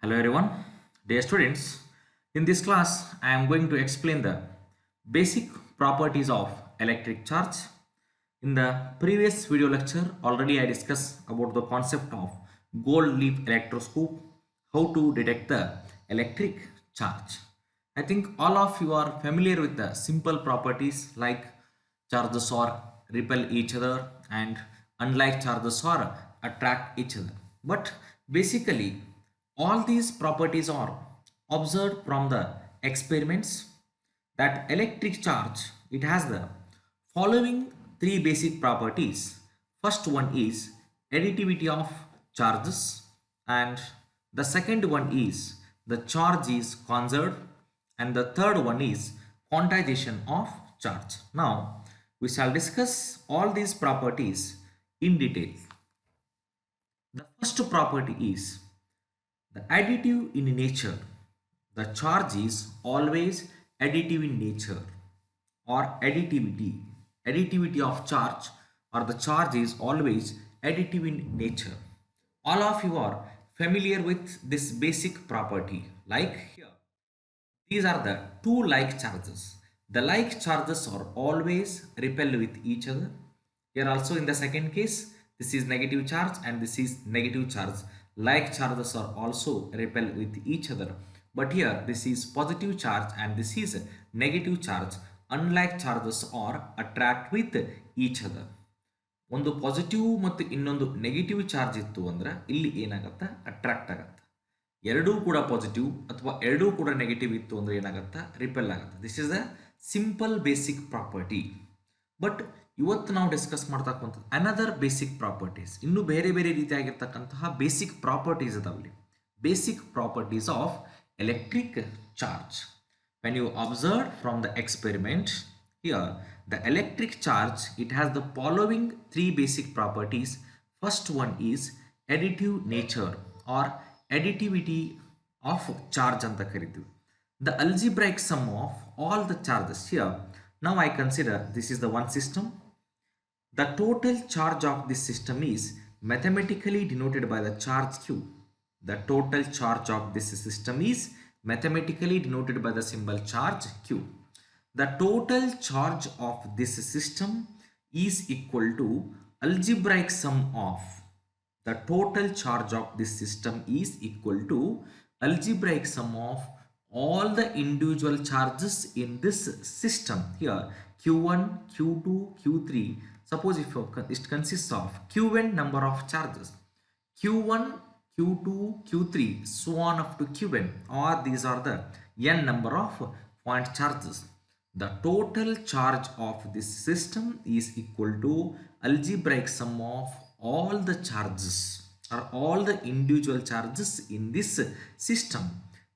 Hello everyone, dear students. In this class, I am going to explain the basic properties of electric charge. In the previous video lecture, already I discussed about the concept of gold leaf electroscope, how to detect the electric charge. I think all of you are familiar with the simple properties like charges or repel each other and unlike charges or attract each other. But basically, all these properties are observed from the experiments that electric charge it has the following three basic properties. First one is additivity of charges, and the second one is the charge is conserved, and the third one is quantization of charge. Now we shall discuss all these properties in detail. The first property is the additive in nature. The charge is always additive in nature, or additivity. Additivity of charge, or the charge is always additive in nature. All of you are familiar with this basic property. Like here, these are the two like charges. The like charges are always repel with each other. Here also in the second case, this is negative charge and this is negative charge. Like charges are also repel with each other. But here this is positive charge and this is negative charge. Unlike charges are attract with each other. ಒಂದು positive ಮತ್ತು ಇನ್ನೊಂದು negative charge ಇತ್ತು ಅಂದ್ರೆ ಇಲ್ಲಿ ಏನಾಗುತ್ತೆ attract ಆಗುತ್ತೆ. ಎರಡೂ ಕೂಡ ಪಾಸಿಟಿವ್ ಅಥವಾ ಎರಡೂ ಕೂಡ ನೆಗೆಟಿವ್ ಇತ್ತು ಅಂದ್ರೆ ಏನಾಗುತ್ತೆ ರಿಪೆಲ್ ಆಗುತ್ತೆ. This is the simple basic property. But ಇವತ್ತು ನಾವು ಡಿಸ್ಕಸ್ ಮಾಡ್ತಕ್ಕಂಥದ್ದು ಅನದರ್ ಬೇಸಿಕ್ ಪ್ರಾಪರ್ಟೀಸ್, ಇನ್ನೂ ಬೇರೆ ಬೇರೆ ರೀತಿಯಾಗಿರ್ತಕ್ಕಂತಹ ಬೇಸಿಕ್ ಪ್ರಾಪರ್ಟೀಸ್ ಅದಾವಲ್ಲಿ. Basic properties of electric charge. When you observe from the experiment, here the electric charge it has the following three basic properties. First one is additive nature or additivity of charge anta karitu. The algebraic sum of all the charges. Here now I consider this is the one system. The total charge of this system is mathematically denoted by the charge q. The total charge of this system is mathematically denoted by the symbol charge q. The total charge of this system is equal to algebraic sum of. The total charge of this system is equal to algebraic sum of all the individual charges in this system. Here q1, q2, q3. Suppose if it consists of qn number of charges, q1, q2, q3, so on up to qn, or these are the n number of point charges. The total charge of this system is equal to algebraic sum of all the charges or all the individual charges in this system.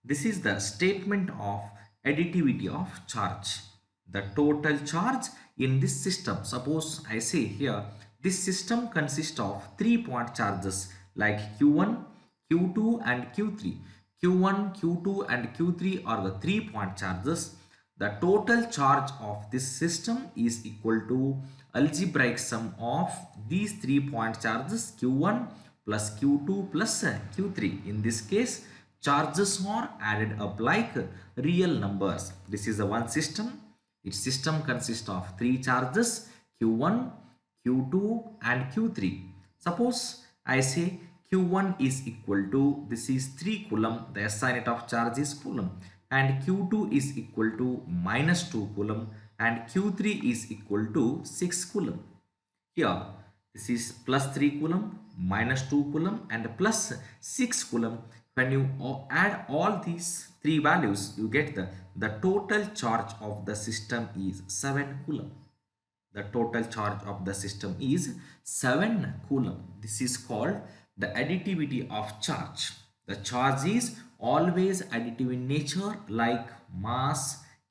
This is the statement of additivity of charge. The total charge in this system, suppose I say here this system consists of 3-point charges like q1, q2 and q3. q1, q2 and q3 are the 3-point charges. The total charge of this system is equal to algebraic sum of these 3-point charges q1 plus q2 plus q3. In this case, charges are added up like real numbers. This is the one system. Its system consists of 3 charges q1, q2 and q3. Suppose I say q1 is equal to, this is 3 coulomb, the SI unit of charge is coulomb, and q2 is equal to minus 2 coulomb and q3 is equal to 6 coulomb. Here this is plus 3 coulomb, minus 2 coulomb and plus 6 coulomb. When you add all these three values, you get the total charge of the system is 7 coulomb. The total charge of the system is 7 coulomb. This is called the additivity of charge. The charge is always additive in nature like mass,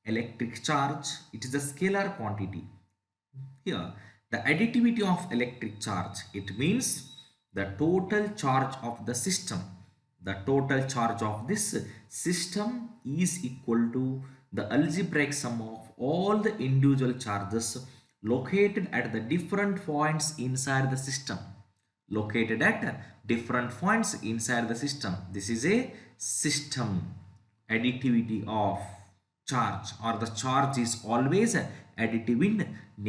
electric charge. It is a scalar quantity. Here the additivity of electric charge, it means the total charge of the system. The total charge of this system is equal to the algebraic sum of all the individual charges located at the different points inside the system. Located at different points inside the system. This is a system additivity of charge, or the charge is always additive in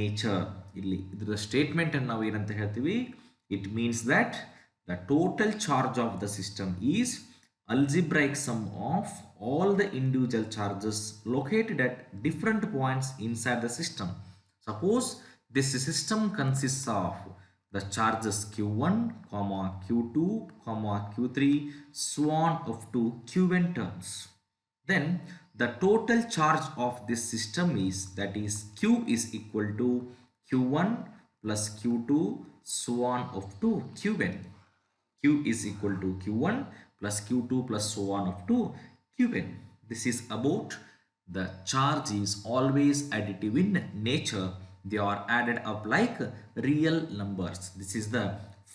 nature. ಇಲ್ಲಿ ಇದರ statement ಅನ್ನು ನಾವು ಏನಂತ ಹೇಳ್ತೀವಿ? It means that the total charge of the system is algebraic sum of all the individual charges located at different points inside the system. Suppose this system consists of the charges q1, q2, q3, so on up to qn terms. Then the total charge of this system is, that is, q is equal to q1 plus q2 so on up to qn. Q is equal to q1 plus q2 plus so on up to qn. This is about the charge is always additive in nature. They are added up like real numbers. This is the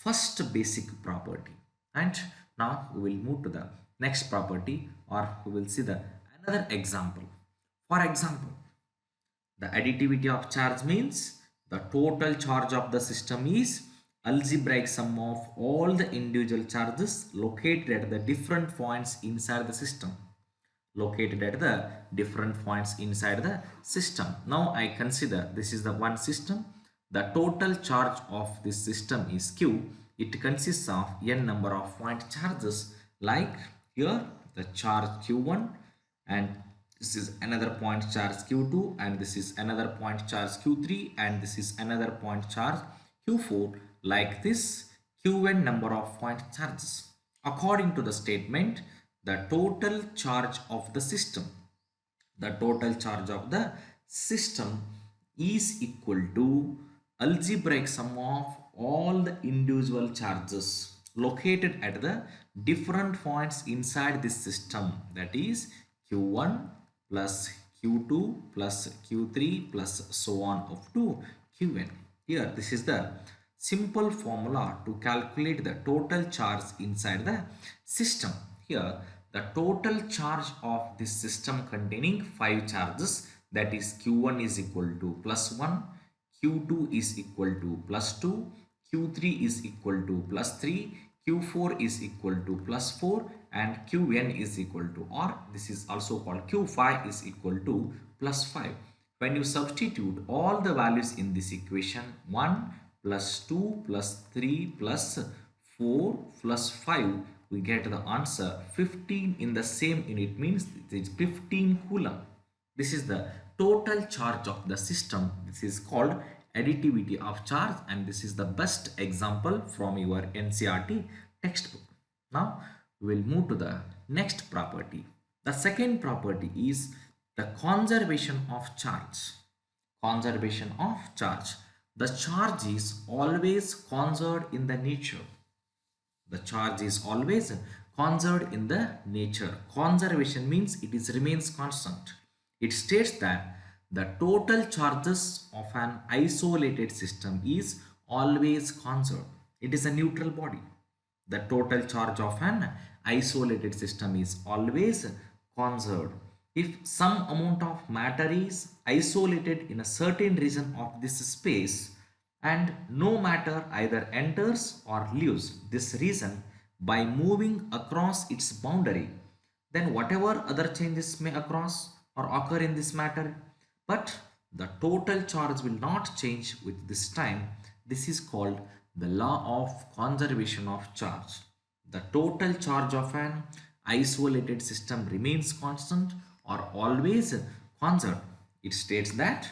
first basic property. And now we will move to the next property, or we will see the another example. For example, the additivity of charge means the total charge of the system is algebraic sum of all the individual charges located at the different points inside the system. Located at the different points inside the system. Now I consider this is the one system. The total charge of this system is q. It consists of n number of point charges, like here the charge q1, and this is another point charge q2, and this is another point charge q3, and this is another point charge q4, like this qn number of point charges. According to the statement, the total charge of the system, is equal to algebraic sum of all the individual charges located at the different points inside this system, that is q1 plus q2 plus q3 plus so on up to qn. Here this is the simple formula to calculate the total charge inside the system. Here the total charge of this system containing 5 charges, that is q1 is equal to plus 1, q2 is equal to plus 2, q3 is equal to plus 3, q4 is equal to plus 4, and qn is equal to, or this is also called q5 is equal to plus 5. When you substitute all the values in this equation, 1 plus 2 plus 3 plus 4 plus 5, we get the answer 15 in the same unit, means it is 15 coulomb. This is the total charge of the system. This is called additivity of charge, and this is the best example from your NCERT textbook. Now we will move to the next property. The second property is the conservation of charge. Conservation of charge. The charge is always conserved in the nature. The charge is always conserved in the nature. Conservation means it is remains constant. It states that the total charges of an isolated system is always conserved. It is a neutral body. The total charge of an isolated system is always conserved. If some amount of matter is isolated in a certain region of this space, and no matter either enters or leaves this region by moving across its boundary, then whatever other changes may occur in this matter, but the total charge will not change with this time. This is called the law of conservation of charge. The total charge of an isolated system remains constant or always conserved. It states that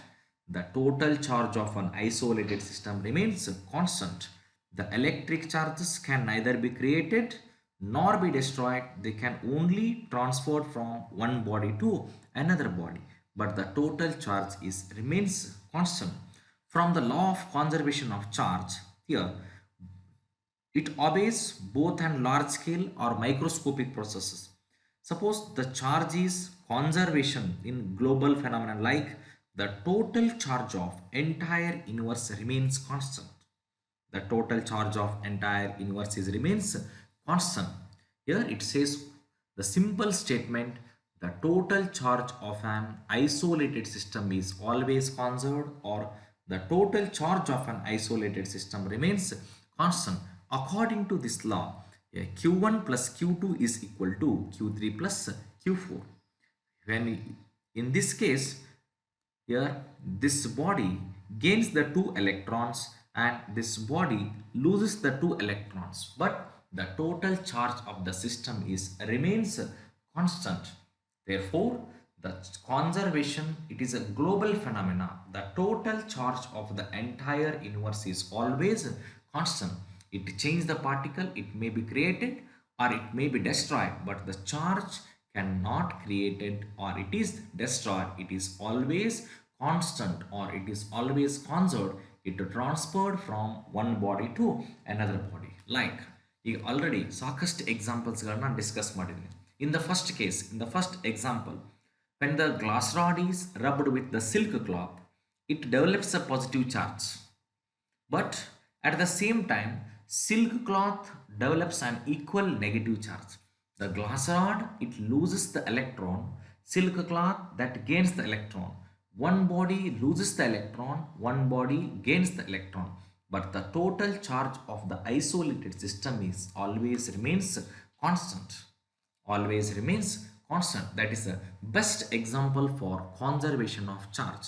the total charge of an isolated system remains constant. The electric charges can neither be created nor be destroyed. They can only transfer from one body to another body, but the total charge remains constant. From the law of conservation of charge, here it obeys both on large scale or microscopic processes. Suppose the charge is conservation in global phenomenon, like the total charge of entire universe remains constant. The total charge of entire universe remains constant. Here it says the simple statement, the total charge of an isolated system is always conserved, or the total charge of an isolated system remains constant. According to this law, Q1 plus Q2 is equal to Q3 plus Q4. In this case, here this body gains the two electrons and this body loses the two electrons, but the total charge of the system remains constant. Therefore, the conservation, it is a global phenomena. The total charge of the entire universe is always constant. It changes the particle, it may be created or it may be destroyed, but the charge cannot created or it is destroyed. It is always constant or it is always conserved. It transferred from one body to another body. Like ಈಗ already ಸಾಕಷ್ಟು ಎಕ್ಸಾಂಪಲ್ಸ್ಗಳನ್ನ discuss ಮಾಡಿದ್ದೀನಿ. In the first case, in the first example, when the glass rod is rubbed with the silk cloth, it develops a positive charge. But at the same time, silk cloth develops an equal negative charge. The glass rod, it loses the electron, silk cloth that gains the electron. One body loses the electron, one body gains the electron. But the total charge of the isolated system is always remains constant. Always remains constant. That is the best example for conservation of charge.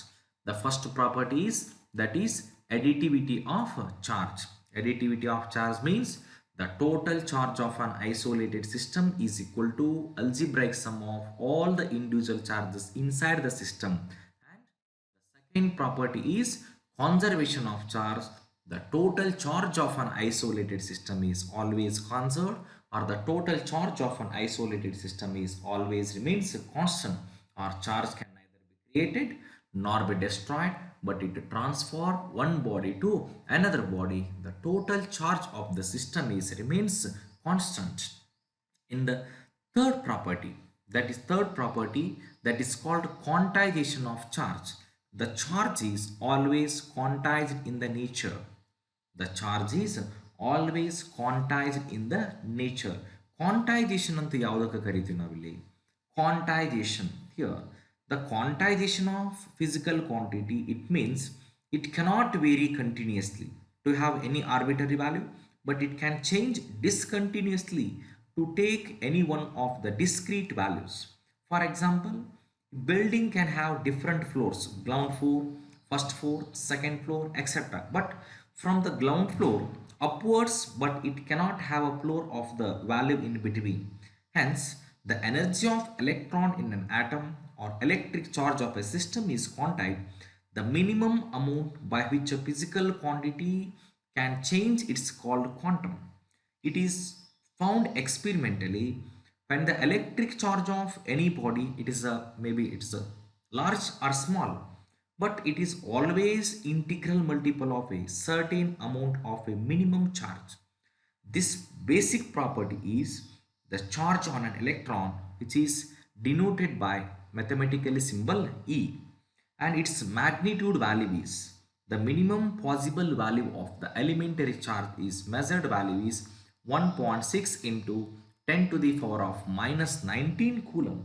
The first property is, that is additivity of charge. Additivity of charge means the total charge of an isolated system is equal to algebraic sum of all the individual charges inside the system. And the second property is conservation of charge. The total charge of an isolated system is always conserved, or the total charge of an isolated system is always remains constant, or charge can neither be created nor be destroyed, but it transfer one body to another body. The total charge of the system remains constant. In the third property, that is called quantization of charge. The charge is always quantized in the nature. The charge is always quantized in the nature. Quantization ಅಂತ ಯಾವುದಕ್ಕೆ ಕರಿತೀವಿ ನಾವಿಲ್ಲಿ? Quantization. Here, the quantization of physical quantity, it means it cannot vary continuously to have any arbitrary value, but it can change discontinuously to take any one of the discrete values. For example, building can have different floors, ground floor, first floor, second floor, etc. But from the ground floor upwards, but it cannot have a floor of the value in between. Hence, the energy of electron in an atom or electric charge of a system is quantized. The minimum amount by which a physical quantity can change is called quantum. It is found experimentally when the electric charge of any body, maybe it's a large or small, but it is always integral multiple of a certain amount of a minimum charge. This basic property is the charge on an electron, which is denoted by mathematical symbol E, and its magnitude value is the minimum possible value of the elementary charge is measured value is 1.6 into 10 to the power of minus 19 coulomb,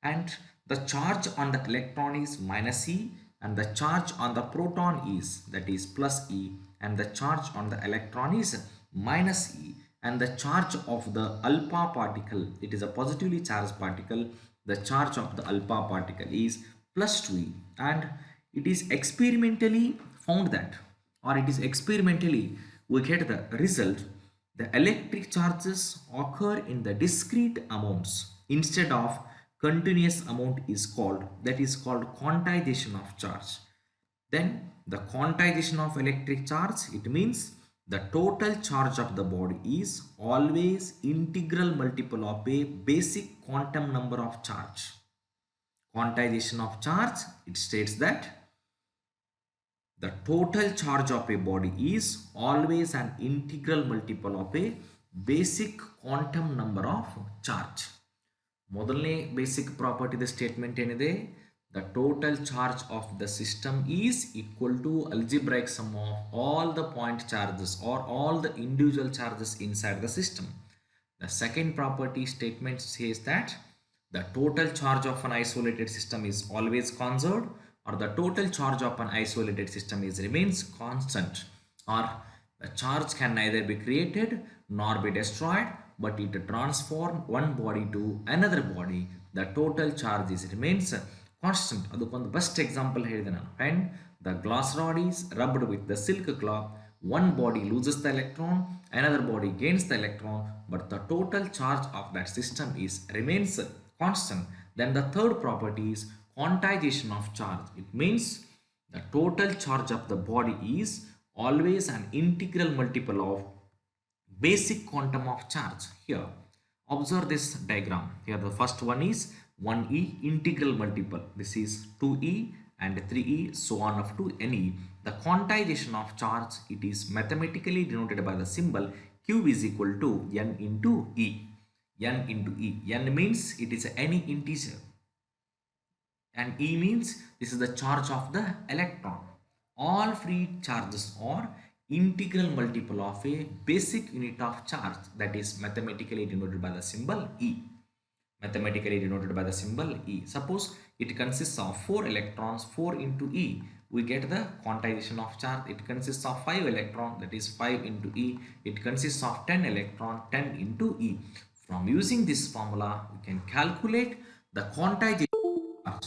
and the charge on the electron is minus E, and the charge on the proton is, that is plus E, and the charge on the electron is minus E, and the charge of the alpha particle, it is a positively charged particle, the charge of the alpha particle is plus 2E. And it is experimentally found that, or it is experimentally we get the result, the electric charges occur in the discrete amounts instead of continuous amount is called, that is called quantization of charge. Then the quantization of electric charge, it means the total charge of the body is always integral multiple of a basic quantum number of charge. Quantization of charge, it states that the total charge of a body is always an integral multiple of a basic quantum number of charge. ಮೊದಲನೇ basic ಪ್ರಾಪರ್ಟಿದ statement ಏನಿದೆ, the total charge of the system is equal to algebraic sum of all the point charges or all the individual charges inside the system. The second property statement says that the total charge of an isolated system is always conserved, or the total charge of an isolated system remains constant, or The charge can neither be created nor be destroyed, but it transforms one body to another body. The total charge is remains constant. ಅದಕ್ಕೊಂದು best example ಹೇಳಿದೆ ನಾನು. When the glass rod is rubbed with the silk cloth, one body loses the electron, another body gains the electron, but the total charge of that system is remains constant. Then the third property is quantization of charge. It means the total charge of the body is always an integral multiple of basic quantum of charge. Here, observe this diagram. Here the first one is 1e integral multiple. This is 2e and 3e, so on up to ne. The quantization of charge, it is mathematically denoted by the symbol q is equal to n into e. N into e. N means it is any integer, and E means this is the charge of the electron. All free charges are integral multiple of a basic unit of charge, that is mathematically denoted by the symbol E. Mathematically denoted by the symbol E. Suppose it consists of 4 electrons, 4 into E, we get the quantization of charge. It consists of 5 electrons, that is 5 into E. It consists of 10 electrons, 10 into E. From using this formula, we can calculate the quantization charge.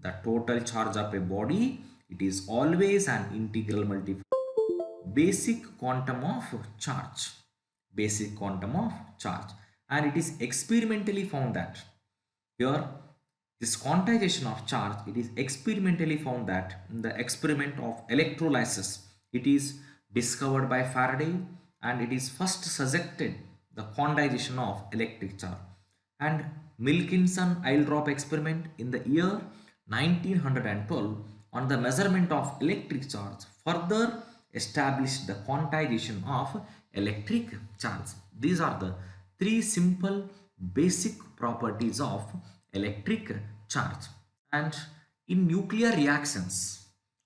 The total charge of a body, it is always an integral multiple basic quantum of charge. Basic quantum of charge. And it is experimentally found that here this quantization of charge, it is experimentally found that in the experiment of electrolysis, it is discovered by Faraday, and it is first suggested the quantization of electric charge. And Wilkinson eye drop experiment in the year 1912 on the measurement of electric charge further established the quantization of electric charge. These are the three simple basic properties of electric charge. And in nuclear reactions,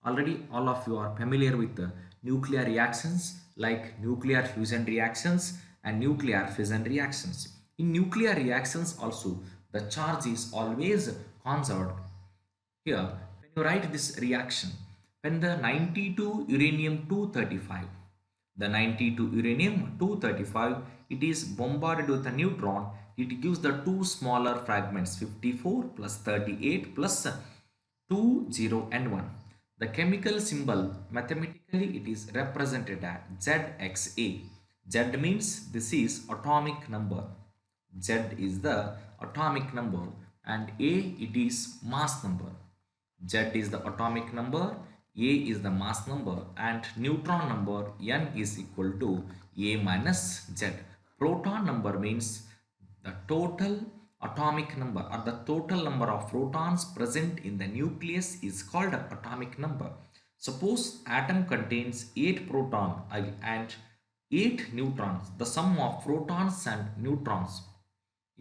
already all of you are familiar with the nuclear reactions like nuclear fusion reactions and nuclear fission reactions. In nuclear reactions also, the charge is always conserved. Here, when you write this reaction, when the 92 uranium 235, the 92 uranium 235, it is bombarded with a neutron, it gives the two smaller fragments 54 plus 38 plus 2, 0 and 1. The chemical symbol, mathematically it is represented as ZXA. Z means this is atomic number. Z is the atomic number and A, it is mass number. Z is the atomic number, A is the mass number, and neutron number N is equal to A minus Z. Proton number means the total atomic number or the total number of protons present in the nucleus is called atomic number. Suppose atom contains 8 protons and 8 neutrons. The sum of protons and neutrons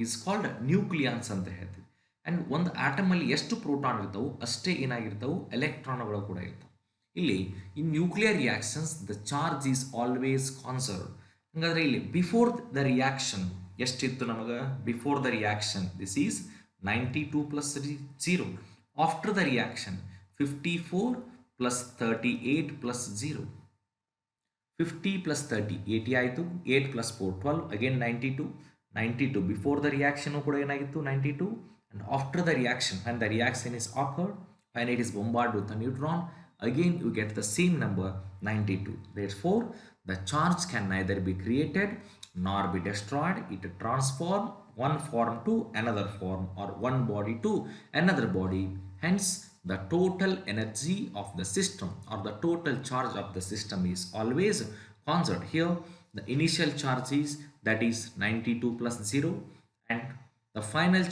is called nucleons ಅಂತ ಹೇಳ್ತೀವಿ. And ಒಂದು ಆಟಮಲ್ಲಿ ಎಷ್ಟು proton ಇರ್ತಾವೆ ಅಷ್ಟೇ ಏನಾಗಿರ್ತಾವೆ ಎಲೆಕ್ಟ್ರಾನ್ಗಳು ಕೂಡ ಇರ್ತವೆ. ಇಲ್ಲಿ in nuclear reactions the charge is always conserved. ಹಾಗಾದರೆ ಇಲ್ಲಿ ಬಿಫೋರ್ ದ ರಿಯಾಕ್ಷನ್ ಎಷ್ಟಿತ್ತು ನಮಗೆ? Before the reaction this is 92 plus 0. After the reaction 54 plus 38 plus 0. 50 plus 30 80 ಆಯಿತು. 8 plus 4 12 again 92. 92 before the reaction ಕೂಡ ಏನಾಗಿತ್ತು 92. And after the reaction, when the reaction is occurred, when it is bombarded with a neutron, again you get the same number 92. Therefore, the charge can neither be created nor be destroyed. It transforms one form to another form or one body to another body. Hence, the total energy of the system or the total charge of the system is always conserved. Here, the initial charge is that is 92 plus 0, and the final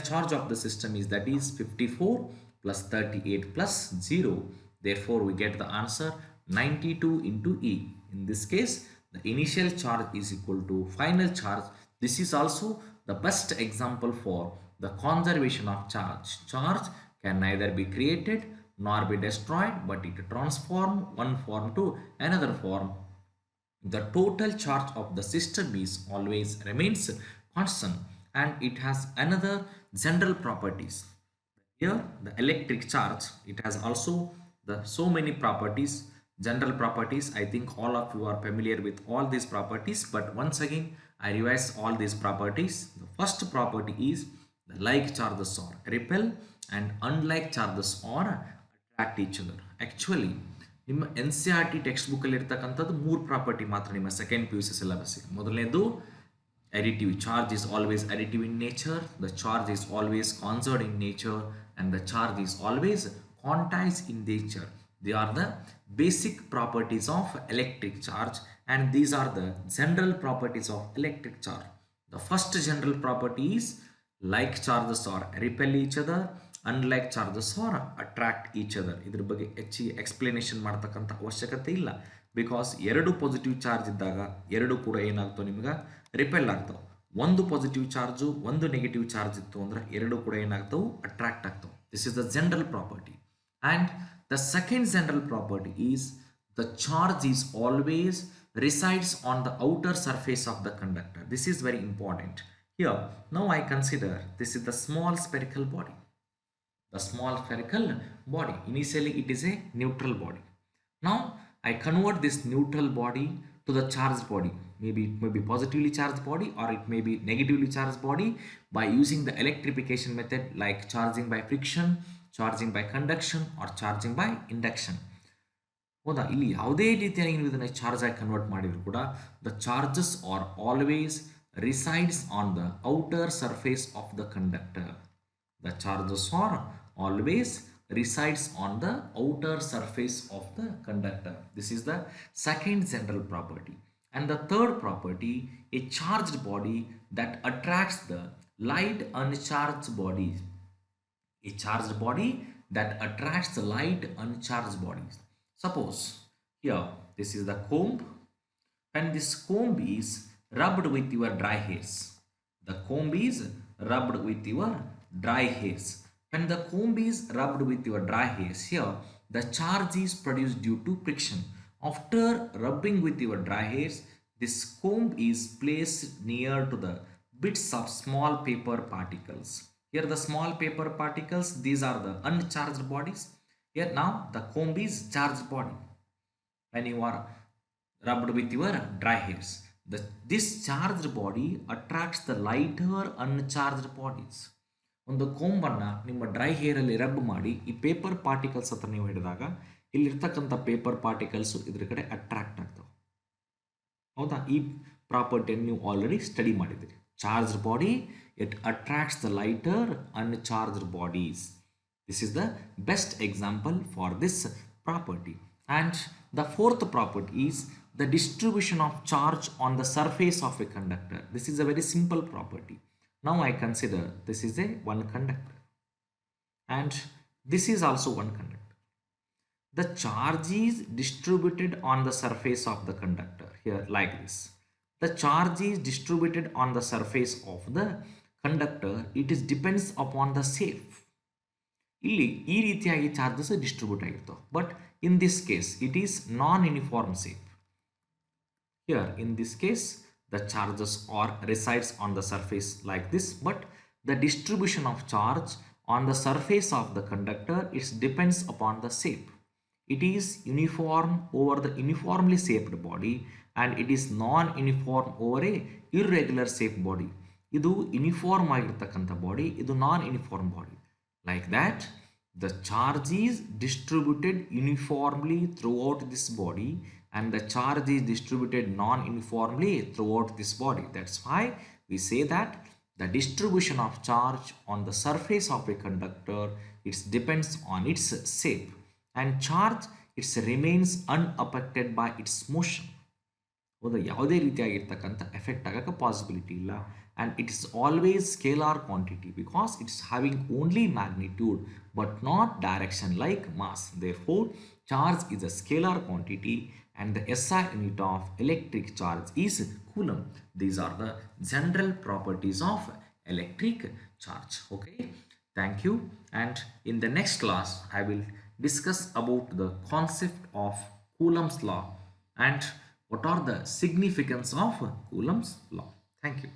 charge of the system is that is 54 plus 38 plus 0. Therefore, we get the answer 92 into E. In this case, the initial charge is equal to final charge. This is also the best example for the conservation of charge. Charge can neither be created nor be destroyed, but it transforms one form to another form. The total charge of the system is always remains constant, and it has another general properties. Here the electric charge, it has also the so many properties. General properties, I think all of you are familiar with all these properties, but once again I revise all these properties. The first property is the like charges or repel and unlike charges or attract each other. Actually ನಿಮ್ಮ N C R T text ಬುಕ್ಕಲ್ಲಿ ಇರ್ತಕ್ಕಂಥದ್ದು ಮೂರು property ಮಾತ್ರ ನಿಮ್ಮ second P U C ಸಿಲೆಬಸ್ಸಿಗೆ. ಮೊದಲನೇದು additive, charge is always additive in nature, the charge is always conserved in nature, and the charge is always quantized in nature. They are the basic properties of electric charge, and these are the general properties of electric charge. The first general property is like charges or repel each other, unlike charges or attract each other. ಇದ್ರ ಬಗ್ಗೆ ಹೆಚ್ಚಿಗೆ explanation ಮಾಡ್ತಕ್ಕಂಥ ಅವಶ್ಯಕತೆ ಇಲ್ಲ, because ಎರಡು positive charge ಇದ್ದಾಗ ಎರಡು ಕೂಡ ಏನಾಗ್ತವೆ ನಿಮ್ಗೆ ರಿಪೆಲ್ ಆಗ್ತಾವೆ. ಒಂದು ಪಾಸಿಟಿವ್ ಚಾರ್ಜು ಒಂದು ನೆಗೆಟಿವ್ ಚಾರ್ಜ್ ಇತ್ತು ಅಂದ್ರೆ ಎರಡು ಕೂಡ ಏನಾಗ್ತವೆ ಅಟ್ರಾಕ್ಟ್ ಆಗ್ತವೆ. This is the general property. And the second general property is the charge is always resides on the outer surface of the conductor. This is very important. Here, now I consider this is the small spherical body. The small spherical body. Initially, it is a neutral body. Now, I convert this neutral body to the charged body. Maybe it may be positively charged body or it may be negatively charged body by using the electrification method like charging by friction, charging by conduction, or charging by induction. ಹೌದಾ, ಇಲ್ಲಿ ಯಾವುದೇ ರೀತಿಯಾಗಿ ನೀವು ಇದನ್ನು charge ಆಗಿ convert ಮಾಡಿದ್ರು ಕೂಡ the charges are always resides on the outer surface of the conductor. The charges are always resides on the outer surface of the conductor. This is the second general property. And the third property, a charged body that attracts the light uncharged bodies. A charged body that attracts the light uncharged bodies. Suppose here this is the comb. When this comb is rubbed with your dry hairs, the comb is rubbed with your dry hairs. When the comb is rubbed with your dry hairs, here the charge is produced due to friction. After rubbing with your dry hairs, this comb is placed near to the bits of small paper particles. Here the small paper particles, these are the uncharged bodies. Here now the comb is charged body. When you are rubbed with your dry hairs, this charged body attracts the lighter uncharged bodies. ಒಂದು ಕೊಂಬನ್ನು ನಿಮ್ಮ dry ಹೇರಲ್ಲಿ rub ಮಾಡಿ ಈ paper particles ಹತ್ರ ನೀವು ಹಿಡಿದಾಗ ಇಲ್ಲಿರ್ತಕ್ಕಂಥ paper particles ಇದ್ರ ಕಡೆ ಅಟ್ರಾಕ್ಟ್ ಆಗ್ತವೆ. ಹೌದಾ, ಈ ಪ್ರಾಪರ್ಟಿಯನ್ನು ನೀವು ಆಲ್ರೆಡಿ ಸ್ಟಡಿ ಮಾಡಿದ್ದೀರಿ. Charged body it attracts the lighter uncharged bodies. This is the best example for this property. And the fourth property is the distribution of charge on the surface of a conductor. This is a very simple property. Now I consider this is a one conductor and this is also one conductor. The charge is distributed on the surface of the conductor here like this. The charge is distributed on the surface of the conductor. It is depends upon the shape. ಇಲ್ಲಿ ಈ ರೀತಿಯಾಗಿ charges distribute ಆಗಿರ್ತವೆ. But in this case it is non uniform shape. Here in this case the charges are resides on the surface like this, but the distribution of charge on the surface of the conductor its depends upon the shape. It is uniform over the uniformly shaped body and it is non uniform over a irregular shape body. ಇದು uniform ಆಗಿರ್ತಕ್ಕಂಥ body, ಇದು non uniform body. Like that, the charge is distributed uniformly throughout this body and the charge is distributed non-uniformly throughout this body. That's why we say that the distribution of charge on the surface of a conductor, it depends on its shape, and charge it remains unaffected by its motion. ಹೌದಾ, ಯಾವುದೇ ರೀತಿಯಾಗಿರ್ತಕ್ಕಂಥ effect ಆಗೋಕ್ಕೆ possibility ಇಲ್ಲ. and it is always scalar quantity because it's having only magnitude but not direction like mass. Therefore, charge is a scalar quantity and the SI unit of electric charge is coulomb. These are the general properties of electric charge. Okay, thank you. And in the next class, I will discuss about the concept of Coulomb's law and what are the significance of Coulomb's law. Thank you.